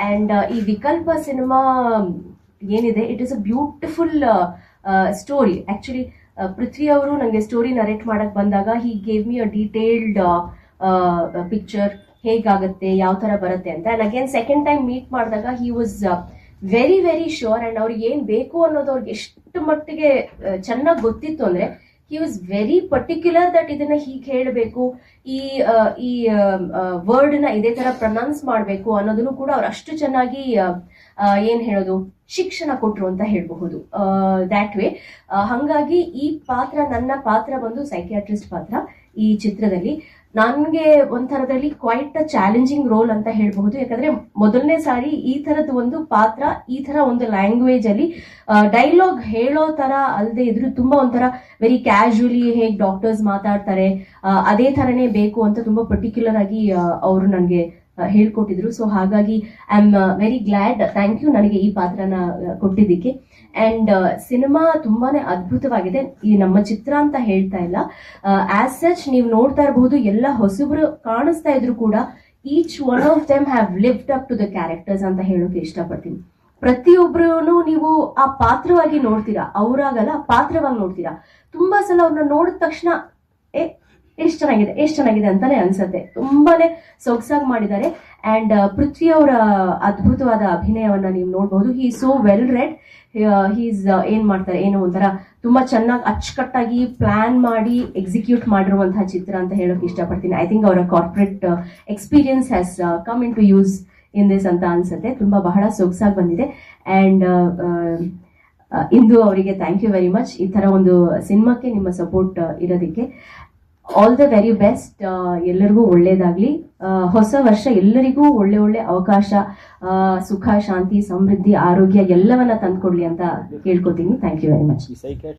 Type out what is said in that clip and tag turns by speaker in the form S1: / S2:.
S1: And ಈ Vikalpa cinema ಏನಿದೆ, it is a beautiful story. Actually Prithvi ಅವರು ನನಗೆ ಸ್ಟೋರಿ ನರೇಟ್ ಮಾಡಕ್ ಬಂದಾಗ he gave me a detailed picture, ಹೇಗಾಗುತ್ತೆ, ಯಾವ ತರ ಬರುತ್ತೆ ಅಂತ. And again second time meet ಮಾಡಿದಾಗ he was very very sure. And ಅವ್ರಿಗೆ ಏನ್ ಬೇಕು ಅನ್ನೋದು ಅವ್ರಿಗೆ ಎಷ್ಟು ಮಟ್ಟಿಗೆ ಚೆನ್ನಾಗಿ ಗೊತ್ತಿತ್ತು ಅಂದ್ರೆ ಹಿ ವಾಸ್ ವೆರಿ ಪರ್ಟಿಕ್ಯುಲರ್ ದಟ್ ಇದನ್ನ ಹೀಗೆ ಹೇಳಬೇಕು, ಈ ವರ್ಡ್ ನ ಇದೇ ತರ ಪ್ರೊನೌನ್ಸ್ ಮಾಡಬೇಕು ಅನ್ನೋದನ್ನು ಕೂಡ ಅವ್ರು ಅಷ್ಟು ಚೆನ್ನಾಗಿ ಏನ್ ಹೇಳೋದು ಶಿಕ್ಷಣ ಕೊಟ್ರು ಅಂತ ಹೇಳಬಹುದು ದ್ಯಾಟ್ ವೇ. ಹಂಗಾಗಿ ಈ ಪಾತ್ರ, ನನ್ನ ಪಾತ್ರ ಬಂದು ಸೈಕಿಯಾಟ್ರಿಸ್ಟ್ ಪಾತ್ರ ಈ ಚಿತ್ರದಲ್ಲಿ. ನನ್ಗೆ ಒಂಥರದಲ್ಲಿ ಕ್ವೈಟ್ ಅ ಚಾಲೆಂಜಿಂಗ್ ರೋಲ್ ಅಂತ ಹೇಳಬಹುದು. ಯಾಕಂದ್ರೆ ಮೊದಲನೇ ಸಾರಿ ಈ ತರದ ಒಂದು ಪಾತ್ರ, ಈ ತರ ಒಂದು ಲ್ಯಾಂಗ್ವೇಜ್ ಅಲ್ಲಿ ಡೈಲಾಗ್ ಹೇಳೋ ತರ ಅಲ್ಲದೆ ಇದ್ರು ತುಂಬಾ ಒಂಥರ ವೆರಿ ಕ್ಯಾಶುಯಲಿ ಹೇಗೆ ಡಾಕ್ಟರ್ಸ್ ಮಾತಾಡ್ತಾರೆ ಅದೇ ತರನೇ ಬೇಕು ಅಂತ ತುಂಬಾ ಪರ್ಟಿಕ್ಯುಲರ್ ಆಗಿ ಅವರು ನನಗೆ ಹೇಳ್ಕೊಟ್ಟಿದ್ರು. ಸೊ ಹಾಗಾಗಿ I am very glad. Thank you ನನಗೆ ಈ ಪಾತ್ರನ ಕೊಟ್ಟಿದ್ದಕ್ಕೆ. ಅಂಡ್ ಸಿನಿಮಾ ತುಂಬಾನೇ ಅದ್ಭುತವಾಗಿದೆ. ಈ ನಮ್ಮ ಚಿತ್ರ ಅಂತ ಹೇಳ್ತಾ ಇಲ್ಲ, ಆಸ್ ಸಚ್ ನೀವು ನೋಡ್ತಾ ಇರಬಹುದು, ಎಲ್ಲ ಹೊಸಬ್ರು ಕಾಣಿಸ್ತಾ ಇದ್ರು ಕೂಡ each one of them have lived up to the characters ಅಂತ ಹೇಳೋಕೆ ಇಷ್ಟಪಡ್ತೀನಿ. ಪ್ರತಿಯೊಬ್ರು ನೀವು ಆ ಪಾತ್ರವಾಗಿ ನೋಡ್ತೀರಾ, ಅವರಾಗಲ್ಲ ಪಾತ್ರವಾಗಿ ನೋಡ್ತೀರಾ. ತುಂಬಾ ಸಲ ಅವ್ರನ್ನ ನೋಡಿದ ತಕ್ಷಣ ಎಷ್ಟು ಚೆನ್ನಾಗಿದೆ ಅಂತಾನೆ ಅನ್ಸತ್ತೆ. ತುಂಬಾನೇ ಸೊಗಸಾಗಿ ಮಾಡಿದ್ದಾರೆ. ಅಂಡ್ ಪೃಥ್ವಿ ಅವರ ಅದ್ಭುತವಾದ ಅಭಿನಯವನ್ನ ನೀವು ನೋಡಬಹುದು. He so well read. He's ಏನ್ ಮಾಡ್ತಾರೆ, ಏನೋ ಒಂಥರ ತುಂಬಾ ಚೆನ್ನಾಗಿ ಅಚ್ಚುಕಟ್ಟಾಗಿ ಪ್ಲಾನ್ ಮಾಡಿ ಎಕ್ಸಿಕ್ಯೂಟ್ ಮಾಡಿರುವಂತಹ ಚಿತ್ರ ಅಂತ ಹೇಳೋಕೆ ಇಷ್ಟಪಡ್ತೀನಿ. ಐ ಥಿಂಕ್ ಅವರ corporate experience has come into use in this ಅಂತ ಅನ್ಸುತ್ತೆ. ತುಂಬಾ ಬಹಳ ಸೊಗಸಾಗಿ ಬಂದಿದೆ. ಅಂಡ್ ಇಂದು ಅವರಿಗೆ ಥ್ಯಾಂಕ್ ಯು ವೆರಿ ಮಚ್. ಈ ತರ ಒಂದು ಸಿನಿಮಾಕ್ಕೆ ನಿಮ್ಮ ಸಪೋರ್ಟ್ ಇರೋದಕ್ಕೆ. All the very best. ಎಲ್ಲರಿಗೂ ಒಳ್ಳೇದಾಗ್ಲಿ. ಹೊಸ ವರ್ಷ ಎಲ್ಲರಿಗೂ ಒಳ್ಳೆ ಒಳ್ಳೆ ಅವಕಾಶ, ಸುಖ, ಶಾಂತಿ, ಸಮೃದ್ಧಿ, ಆರೋಗ್ಯ ಎಲ್ಲವನ್ನ ತಂದ್ಕೊಡ್ಲಿ ಅಂತ ಕೇಳ್ಕೊತೀನಿ. Thank you very much.